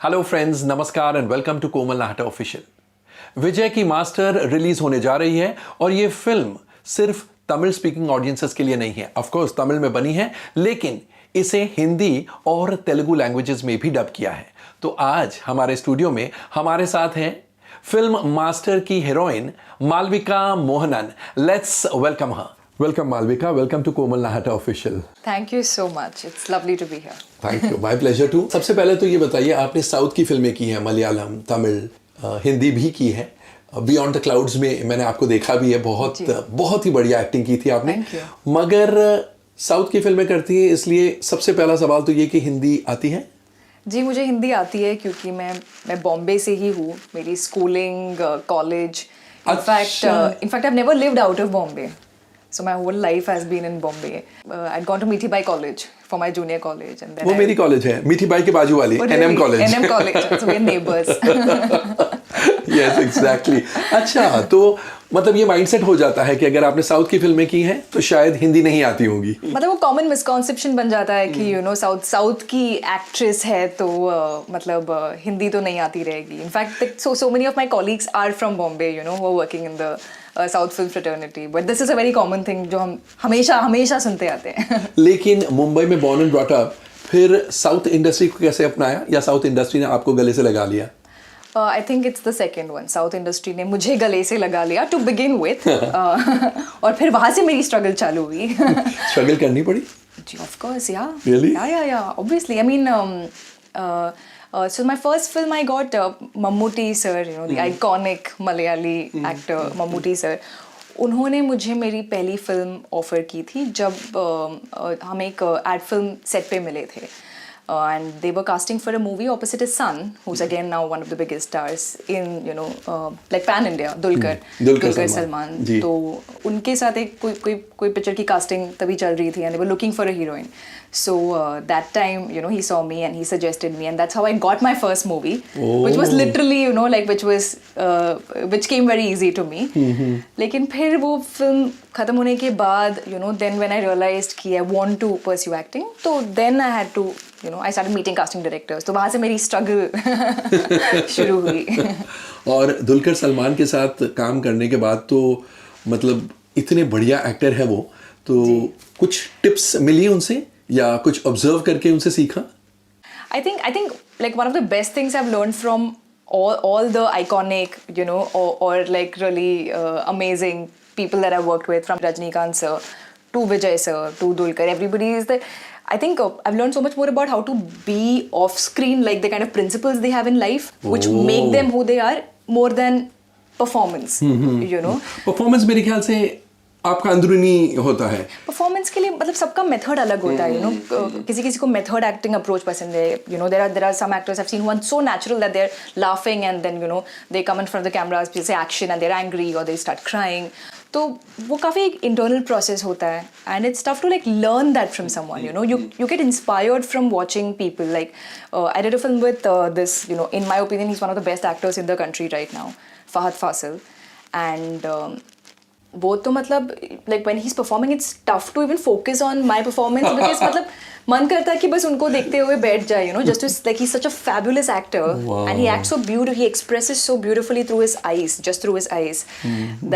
Hello friends, namaskar and welcome to Komal Nahta official. Vijay की Master release होने जा रही है और ये फिल्म सिर्फ तमिल स्पीकिंग ऑडियंसेस के लिए नहीं है। ऑफ कोर्स तमिल में बनी है, लेकिन इसे हिंदी और तेलुगु लैंग्वेजेस में भी डब किया है। तो आज हमारे स्टूडियो में हमारे साथ हैं फिल्म मास्टर की heroine Malavika Mohanan. Let's welcome her. Welcome Malavika, welcome to Komal Nahta official. Thank you so much. It's lovely to be here. Thank you, my pleasure too. सबसे पहले तो ये बताइए, आपने साउथ की फिल्में की हैं, मलयालम, तमिल, हिंदी भी की है। बियॉन्ड द क्लाउड्स में मैंने आपको देखा भी है, बहुत ही बढ़िया एक्टिंग की थी आपने। Thank you. मगर साउथ की फिल्में करती हैं, इसलिए सबसे पहला सवाल तो ये कि हिंदी आती है? जी, मुझे हिंदी आती है क्योंकि मैं बॉम्बे से ही हूँ। मेरी schooling, college, in fact I've never lived out of Bombay. So my whole life has been in Bombay. I'd gone to Mithi Bai College for my junior college, and then वो मेरी कॉलेज है, मीठी बाई के बाजू वाली, NM college. NM college, so we're neighbors. Yes, exactly. अच्छा, तो मतलब ये माइंडसेट हो जाता है कि अगर आपने साउथ की फिल्में की हैं तो शायद हिंदी नहीं आती होंगी। मतलब वो कॉमन मिसकॉन्सेप्शन बन जाता है कि साउथ की एक्ट्रेस है तो हिंदी तो नहीं आती रहेगी। In fact so many of my colleagues are from Bombay, who are working in the South film fraternity, but this is a very common thing जो हम हमेशा सुनते आते हैं। लेकिन मुंबई में बॉर्न एंड ब्रॉट अप, फिर साउथ इंडस्ट्री को कैसे अपनाया, या साउथ इंडस्ट्री ने आपको गले से लगा लिया? I think it's the second one. South industry ने मुझे गले से लगा लिया टू बिगिन विथ, और फिर वहाँ से मेरी स्ट्रगल चालू हुई। स्ट्रगल करनी पड़ी? जी, ऑफ कोर्स, या Really? या obviously. I mean, so my first film I got Mammootty sir, the iconic Malayali actor Mammootty sir. उन्होंने मुझे मेरी पहली फिल्म ऑफर की थी जब हम एक एड फिल्म सेट पे मिले थे, and they were casting for a movie opposite his son, who's again now one of the biggest stars in like pan India, Dulquer Salman. तो उनके साथ एक कोई पिक्चर की कास्टिंग तभी चल रही थी, and they were looking for a heroine. So that time, he saw me and he suggested me, and that's how I got my first movie, which was literally, which came very easy to me. लेकिन फिर वो film खत्म होने के बाद, then when I realized कि I want to pursue acting, तो then I had to, I started meeting casting directors. तो वहाँ से मेरी struggle शुरू हुई। और दुलकर सलमान के साथ काम करने के बाद तो मतलब इतने बढ़िया एक्टर है वो, तो कुछ टिप्स मिली उनसे या कुछ ऑब्जर्व करके उनसे सीखा? I think like one of the best things I've learned from all the iconic, or like really amazing people that I've worked with, from Rajnikant sir to Vijay sir to Dulquer, everybody is that I think I've learned so much more about how to be off screen, like the kind of principles they have in life, which make them who they are more than performance. Performance मेरे ख्याल से आपका अंदरूनी होता है। Performance के लिए मतलब सबका मेथड अलग होता है, किसी को मेथड एक्टिंग अप्रोच पसंद है। there are some actors I've seen one so natural that they're laughing and then they come in front of the cameras, say action, and they're angry or they start crying. तो वो काफ़ी एक internal process होता है, and it's tough to like learn that from someone. You get inspired from watching people. Like I did a film with this, in my opinion he's one of the best actors in the country right now, Fahad Fasil, and वो तो मतलब like when he's performing it's tough to even focus on my performance because मतलब मन करता है कि बस उनको देखते हुए बैठ जाए, just to, like he's such a fabulous actor. Wow. And he acts so beautifully, he expresses so beautifully through his eyes, just through his eyes,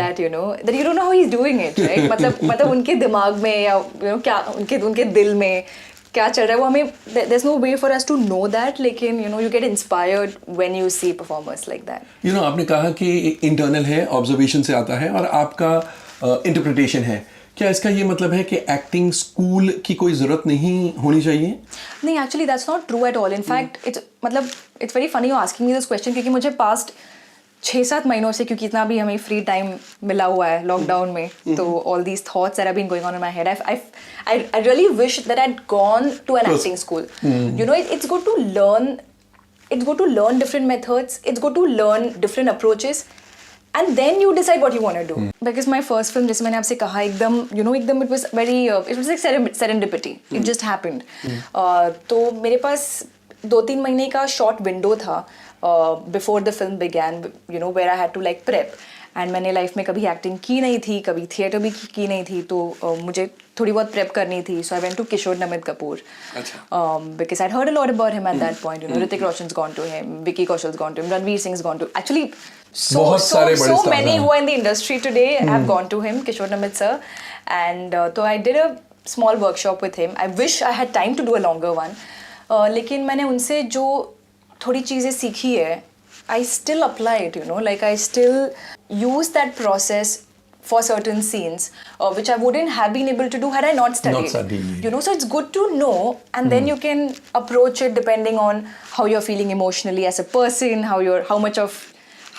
that you don't know how he's doing it, right? मतलब उनके दिमाग में या क्या उनके दिल में क्या चल रहा है वो हमें, there's no way for us to know that, लेकिन you get inspired when you see performers like that. आपने कहा कि इंटरनल है, ऑब्जर्वेशन से आता है, और आपका इंटरप्रिटेशन है। क्या इसका ये मतलब है कि एक्टिंग स्कूल की कोई ज़रूरत नहीं होनी चाहिए? नहीं, actually that's not true at all. In fact it's very funny you asking me this question, क्योंकि मुझे पास्ट 6-7 महीनों से, क्योंकि इतना भी हमें फ्री टाइम मिला हुआ है लॉकडाउन में, तो all these thoughts that have been going on in my head, I really wish that I had gone to an acting school. It's good to learn, different methods, it's good to learn different approaches, and then you decide what you want to do. Because my first film, जैसे मैंने आपसे कहा, एकदम it was very it was like serendipity. It just happened. तो मेरे पास 2-3 महीने का short window था before the film began, where I had to like prep. And मैंने लाइफ में कभी एक्टिंग की नहीं थी, कभी थिएटर भी की नहीं थी, तो मुझे थोड़ी बहुत प्रेप करनी थी. So I went to Kishore Namit Kapoor because I'd heard a lot about him at that point. You know, Hrithik Roshan's gone to him, Vicky Kaushal's gone to him, Ranveer Singh's gone to. Actually, so many who are in the industry today have gone to him, Kishore Namit sir. And so I did a small workshop with him. I wish I had time to do a longer one. लेकिन मैंने उनसे जो थोड़ी चीज़ें सीखी है, I still apply it, you know, like I still use that process for certain scenes, which I wouldn't have been able to do had I not studied. You know, so it's good to know, and then you can approach it depending on how you're feeling emotionally as a person,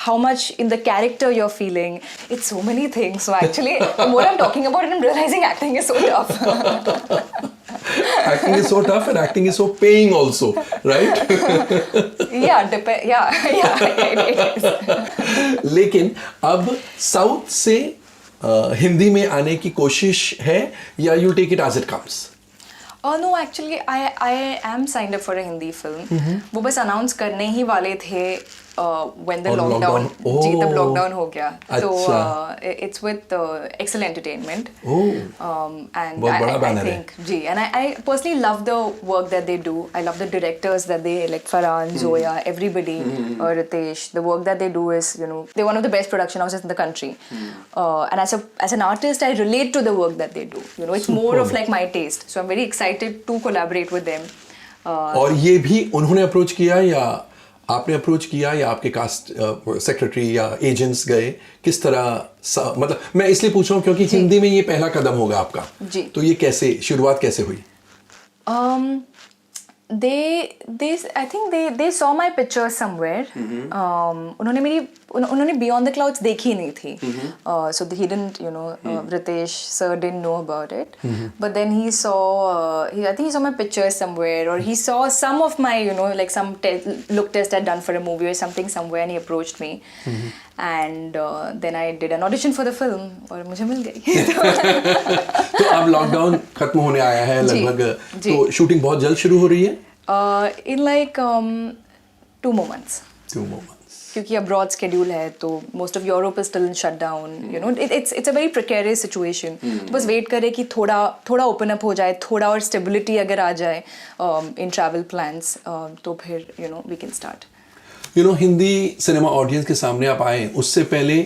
how much in the character you're feeling. It's so many things. So actually, the more I'm talking about it, I'm realizing acting is so tough. Acting is so tough and acting is so paying also, right? Yeah, it is. लेकिन अब south से हिंदी में आने की कोशिश है या you take it as it comes? No, actually, I am signed up for a Hindi film. वो बस announce करने ही वाले थे when the lockdown जी तब lockdown हो गया. So it's with Excel Entertainment. And I think ji, and I personally love the work that they do. I love the directors that they like, Farhan, Zoya, everybody, Ritesh. The work that they do is, you know, they're one of the best production houses in the country. And as an artist, I relate to the work that they do. You know, it's more of like my taste. So I'm very excited to collaborate with them. और ये भी उन्होंने approach किया या आपने approach किया या आपके कास्ट सेक्रेटरी या एजेंट्स गए, किस तरह मतलब मैं इसलिए पूछ रहा हूँ क्योंकि हिंदी में ये पहला कदम होगा आपका जी. तो ये कैसे शुरुआत कैसे हुई? I think they saw my picture somewhere. उन्होंने Beyond the Clouds देखी नहीं थी. So he didn't, you know, Ritesh sir didn't know about it. But then he saw, I think he saw my picture somewhere, or he saw some of my, you know, like some look test I'd done for a movie or something somewhere, and he approached me. And then I did an audition for the film और मुझे मिल गई. तो अब lockdown खत्म होने आया है लगभग, तो शूटिंग बहुत जल्द शुरू हो रही है? In like 2 more months. 2 more months. क्योंकि abroad schedule है तो most of Europe is still in shutdown. You know, it's a very precarious situation. तो बस wait करें कि थोड़ा open up हो जाए, थोड़ा और stability अगर आ जाए in travel plans, तो फिर you know we can start. You know, Hindi cinema audience के सामने आप आए उससे पहले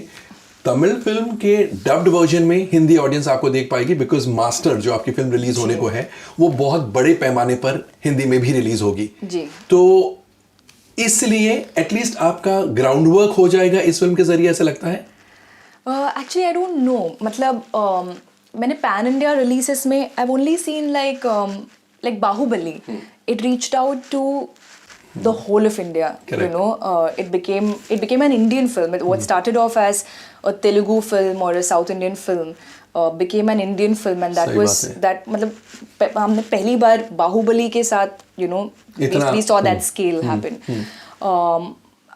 तमिल फिल्म के डब्ड वर्जन में हिंदी ऑडियंस आपको देख पाएगी, बिकॉज मास्टर जो आपकी फिल्म रिलीज होने को है वो बहुत बड़े पैमाने पर हिंदी में भी रिलीज होगी जी. तो इसलिए एटलीस्ट आपका ग्राउंड वर्क हो जाएगा इस फिल्म के जरिए, ऐसा लगता है? एक्चुअली आई डोंट नो, मतलब मैंने पैन इंडिया रिलीजेस में I only seen like Baahubali, it reached out to the whole of India. Correct. You know, it became an Indian film. What started off as a Telugu film or a South Indian film became an Indian film, and that was that. मतलब हमने पहली बार बाहुबली के साथ, you know, we saw that scale happen.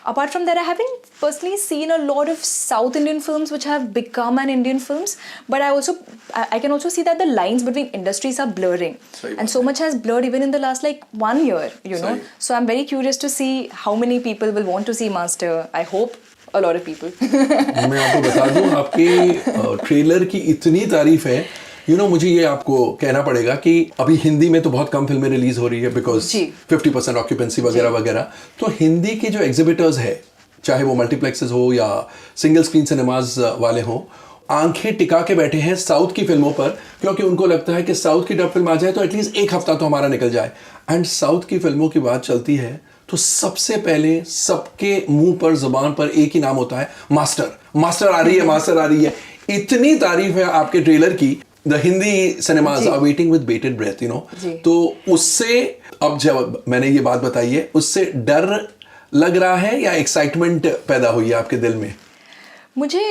Apart from that, I haven't personally seen a lot of South Indian films which have become an Indian films, but I can also see that the lines between industries are blurring, and so much has blurred even in the last like 1 year, you know. So I'm very curious to see how many people will want to see Master. I hope a lot of people. मैं आपको बता दूं, आपके trailer की इतनी तारीफ है, मुझे ये आपको कहना पड़ेगा कि अभी हिंदी में तो बहुत कम फिल्में रिलीज हो रही है बिकॉज 50% ऑक्यूपेंसी वगैरह वगैरह, तो हिंदी के जो एग्जिबिटर्स है, चाहे वो मल्टीप्लेक्सेस हो या सिंगल स्क्रीन सिनेमाज वाले हों, आंखें टिका के बैठे हैं साउथ की फिल्मों पर, क्योंकि उनको लगता है कि साउथ की डब फिल्म आ जाए तो एटलीस्ट 1 हफ्ता तो हमारा निकल जाए. एंड साउथ की फिल्मों की बात चलती है तो सबसे पहले सबके मुंह पर जुबान पर एक ही नाम होता है, मास्टर आ रही है, मास्टर आ रही है. इतनी तारीफ है आपके ट्रेलर की, the Hindi cinemas are waiting with bated breath, तो उससे अब जब मैंने ये बात बताई है, उससे डर लग रहा है या एक्साइटमेंट पैदा हुई है आपके दिल में? मुझे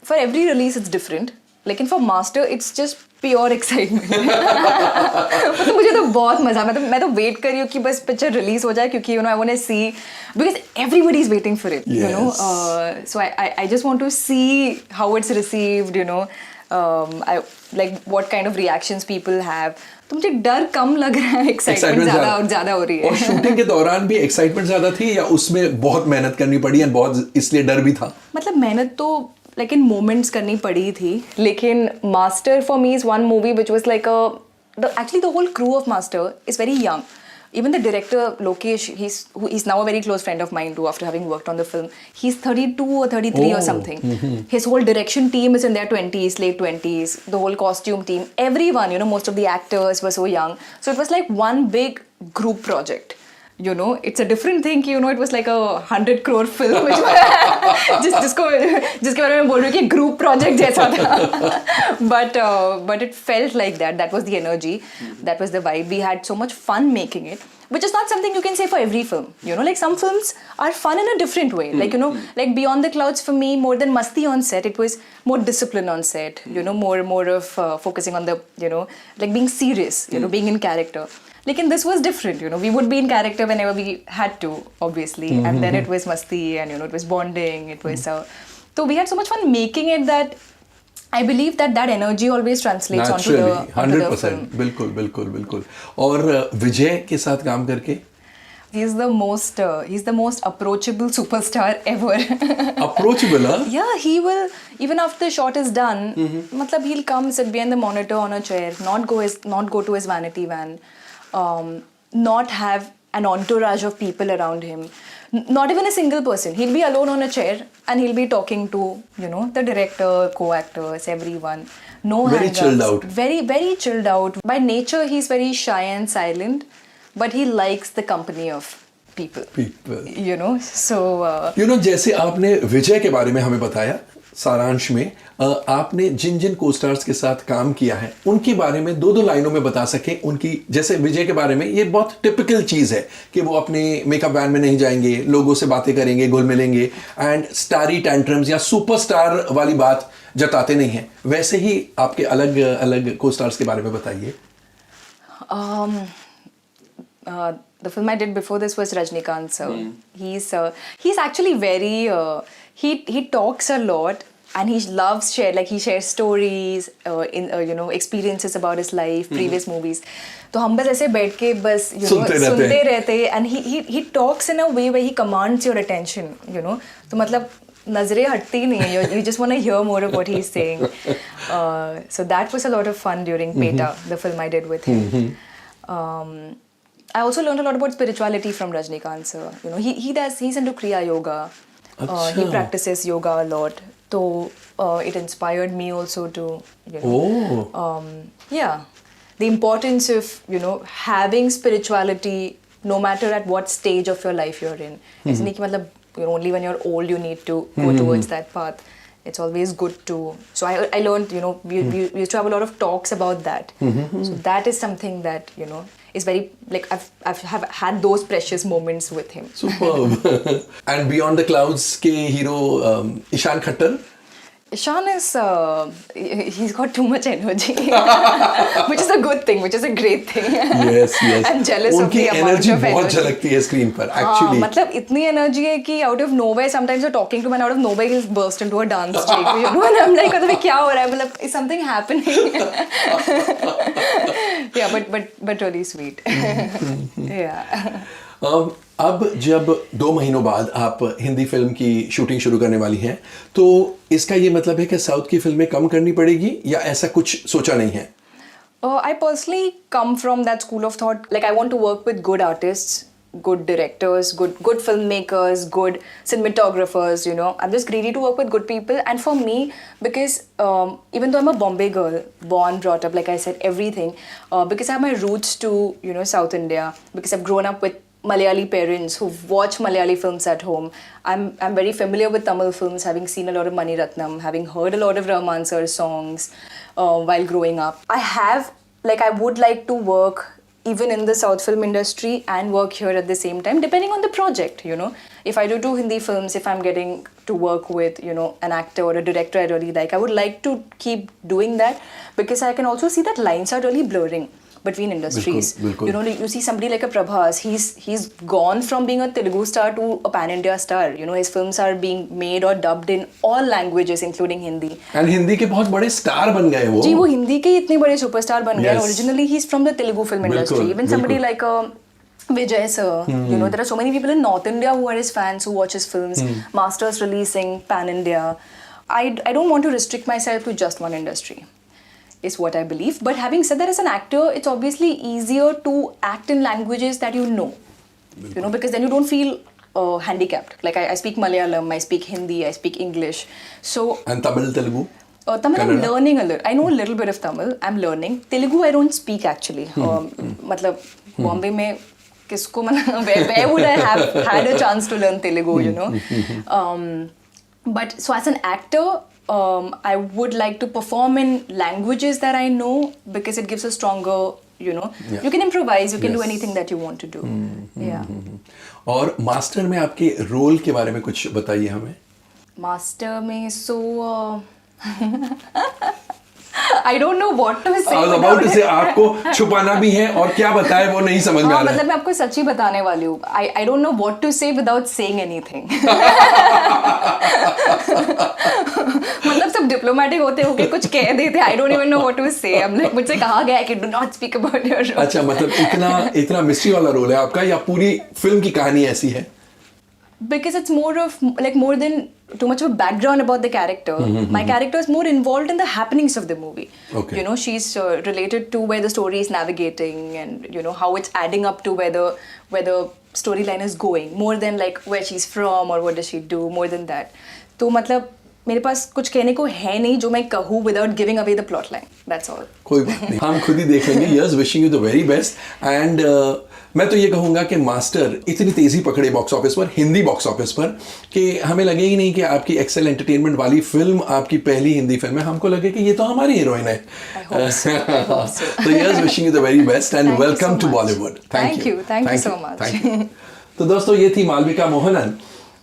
for every release it's different, लेकिन for Master it's just pure excitement. मतलब मुझे तो बहुत मजा, मैं तो वेट कर रही हूँ कि बस पिक्चर रिलीज हो जाए, क्योंकि I want to see, because everybody is waiting for it, so I just want to see how it's received, I like what kind of reactions people have. तो मुझे डर कम लग रहा है, एक्साइटमेंट ज़्यादा हो रही है. और शूटिंग के दौरान भी एक्साइटमेंट ज़्यादा थी या उसमें बहुत मेहनत करनी पड़ी और बहुत इसलिए डर भी था? मतलब मेहनत तो like in moments करनी पड़ी थी, लेकिन Master for me is one movie which was like actually the whole crew of Master is very young. Even the director Lokesh, he's now a very close friend of mine too after having worked on the film. He's 32 or 33 or something. His whole direction team is in their 20s, late 20s. The whole costume team, everyone, you know, most of the actors were so young. So it was like one big group project. You know, it's a different thing. You know, it was like a 100 crore film, जिसके बारे में बोल रही हूँ कि group project जैसा था. But it felt like that. That was the energy. That was the vibe. We had so much fun making it, which is not something you can say for every film. You know, like some films are fun in a different way. Like, you know, like Beyond the Clouds for me, more than masti on set, it was more discipline on set. You know, more of focusing on the, you know, like being serious. You know, being in character. Like, this was different, you know. We would be in character whenever we had to, obviously. And then it was masti and, you know, it was bonding. It was... So we had so much fun making it that I believe that energy always translates onto the film. बिल्कुल. और विजय के साथ काम करके? He's the most approachable superstar ever. Approachable, huh? Yeah, he will, even after the shot is done, matlab he'll come sit behind the monitor on a chair, not go to his vanity van. Not have an entourage of people around him, not even a single person. He'll be alone on a chair and he'll be talking to, you know, the director, co-actors, everyone. No hang-ups. Very chilled out. Very, very chilled out. By nature, he's very shy and silent, but he likes the company of people. You know, so... You know, जैसे आपने विजय के बारे में हमें बताया, सारांश में आपने जिन को-स्टार्स के साथ काम किया है उनके बारे में दो लाइनों में बता सके. उनकी जैसे विजय के बारे में ये बहुत टिपिकल चीज़ है कि वो अपने मेकअप वैन में नहीं जाएंगे, लोगों से बातें करेंगे, घुल मिलेंगे एंड स्टारी टैंट्रम्स या सुपरस्टार वाली बात जताते नहीं हैं. वैसे ही आपके अलग अलग को-स्टार्स के बारे में बताइए. The film I did before this was Rajnikant sir. He's actually very he talks a lot and he loves he shares stories you know, experiences about his life, previous movies. तो हम बस ऐसे बैठ के बस you know सुनते रहते and he talks in a way where he commands your attention, you know. तो मतलब नजरें हटती ही नहीं है. You just want to hear more of what he's saying. So that was a lot of fun during Peta, the film I did with him. I also learned a lot about spirituality from Rajnikant sir. You know, he's into Kriya Yoga. He practices yoga a lot. So it inspired me also to, you know, yeah, the importance of, you know, having spirituality no matter at what stage of your life you're in. It's not that, you know, only when you're old you need to go towards that path. It's always good to... So I learned, you know, we used to have a lot of talks about that. So that is something that, you know, is very... Like, I've had those precious moments with him. Superb. And Beyond the Clouds ke hero Ishan Khattar? Ishan is... he's got too much energy. Which is a good thing, which is a great thing. Yes. I'm jealous of the amount of energy. उनकी बहुत झलकती है screen पर, actually. मतलब इतनी energy है कि out of nowhere, sometimes you're talking to him and out of nowhere he'll burst into a dance jig. You know, and I'm like, मतलब क्या हो रहा है? मतलब is something happening? Yeah, but really sweet. Yeah. अब जब 2 महीनों बाद आप हिंदी फिल्म की शूटिंग शुरू करने वाली हैं, तो इसका ये मतलब है कि साउथ की फिल्में कम करनी पड़ेगी या ऐसा कुछ सोचा नहीं है? I personally come from that school of thought. Like, I want to work with good artists, good directors, good filmmakers, good cinematographers, you know. I'm just greedy to work with good people. And for me, because even though I'm a Bombay girl, born, brought up, like I said, everything, because I have my roots to, you know, South India, because I've grown up with Malayali parents who watch Malayali films at home. I'm very familiar with Tamil films, having seen a lot of Mani Ratnam, having heard a lot of Rahman sir's songs while growing up. I would like to work even in the South film industry and work here at the same time, depending on the project, you know. If I do Hindi films, if I'm getting to work with, you know, an actor or a director I really like, I would like to keep doing that because I can also see that lines are really blurring. between industries. बिल्कुल. You know, you see somebody like a Prabhas, he's gone from being a Telugu star to a pan-India star. You know, his films are being made or dubbed in all languages, including Hindi. And Hindi के बहुत बड़े star बन गए वो. जी, वो हिंदी के इतने बड़े सुपरस्टार बन गए. Yes. Originally, he's from the Telugu film industry. बिल्कुल, Even somebody बिल्कुल. like Vijay sir, you know, there are so many people in North India who are his fans, who watch his films. Masters releasing pan-India. I don't want to restrict myself to just one industry, is what I believe. But having said that, as an actor, it's obviously easier to act in languages that you know. You know, because then you don't feel handicapped. Like I speak Malayalam, I speak Hindi, I speak English. So and Tamil Telugu. Tamil, I'm Kannada? learning a little. I know a little bit of Tamil. I'm learning. Telugu, I don't speak actually. मतलब Bombay में किसको where would I have had a chance to learn Telugu, you know? But so as an actor, I would like to perform in languages that I know because it gives a stronger, you know, Yeah. you can improvise, you can do Yes. anything that you want to do. Yeah. और master में आपके role के बारे में कुछ बताइए हमें. Master में so I don't know what to say. I was about to say आपको छुपाना भी है और क्या बताए वो नहीं समझ में आ हाँ, रहा है. मतलब मैं आपको सच्ची बताने वाली हूँ. I don't know what to say without saying anything. मतलब सब डिप्लोमेटिक होते हो के कुछ कह देते. I don't even know what to say. I'm like मुझसे कहा गया है कि do not speak about your role. अच्छा, मतलब इतना मिस्ट्री वाला रोल है आपका या पूरी फिल्म की कहानी ऐसी है? Because it's more than too much of a background about the character. My character is more involved in the happenings of the movie. Okay. You know, she's related to where the story is navigating, and you know how it's adding up to where the storyline is going. More than like where she's from or what does she do. More than that. तो मतलब मेरे पास कुछ कहने को है नहीं जो मैं कहूँ without giving away the plot line. That's all. कोई बात नहीं, हम खुद ही देख लेंगे. Yes, wishing you the very best. And मैं तो ये कहूँगा कि मास्टर इतनी तेजी पकड़े बॉक्स ऑफिस पर, हिंदी बॉक्स ऑफिस पर, कि हमें लगे ही नहीं कि आपकी एक्सेल एंटरटेनमेंट वाली फिल्म आपकी पहली हिंदी फिल्म है. हमको लगे कि ये तो हमारी हीरोइन है. I hope so. I hope so. तो yes, wishing you the very best and Thank you welcome so too much. Bollywood. Thank you. Thank you so much. तो दोस्तों, ये थी मालविका मोहनन.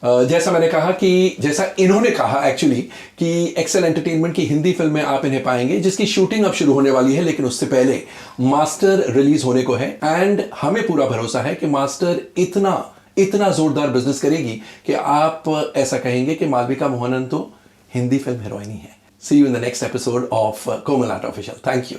जैसा मैंने कहा कि जैसा इन्होंने कहा एक्चुअली कि एक्सेल एंटरटेनमेंट की हिंदी फिल्म में आप इन्हें पाएंगे जिसकी शूटिंग अब शुरू होने वाली है, लेकिन उससे पहले मास्टर रिलीज होने को है. एंड हमें पूरा भरोसा है कि मास्टर इतना जोरदार बिजनेस करेगी कि आप ऐसा कहेंगे कि मालविका मोहनन तो हिंदी फिल्म हीरोइन ही है. See you in the next episode of Komal Nahta official. Thank you.